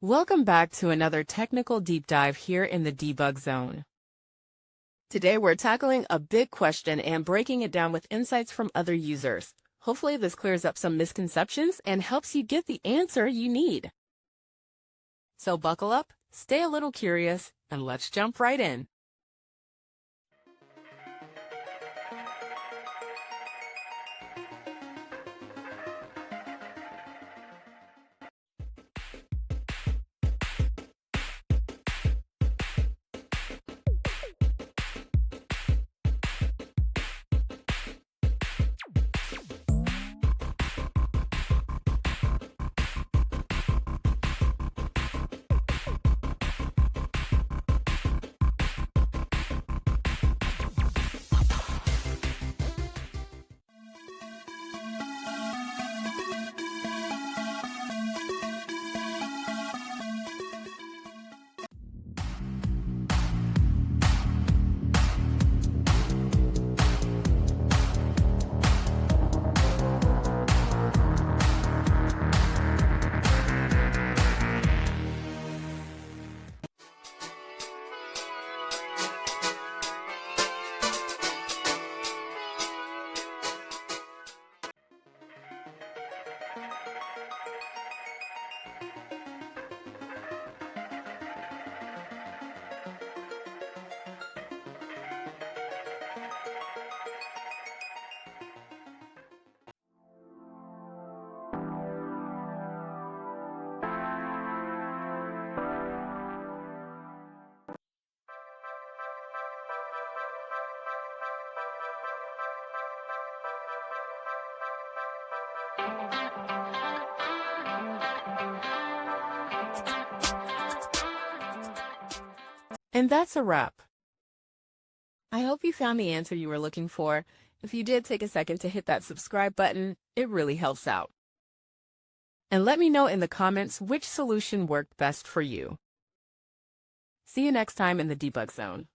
Welcome back to another technical deep dive here in the debug zone. Today we're tackling a big question and breaking it down with insights from other users. Hopefully this clears up some misconceptions and helps you get the answer you need. So buckle up, stay a little curious, and let's jump right in. And that's a wrap. I hope you found the answer you were looking for. If you did, take a second to hit that subscribe button. It really helps out. And let me know in the comments which solution worked best for you. See you next time in the debug zone.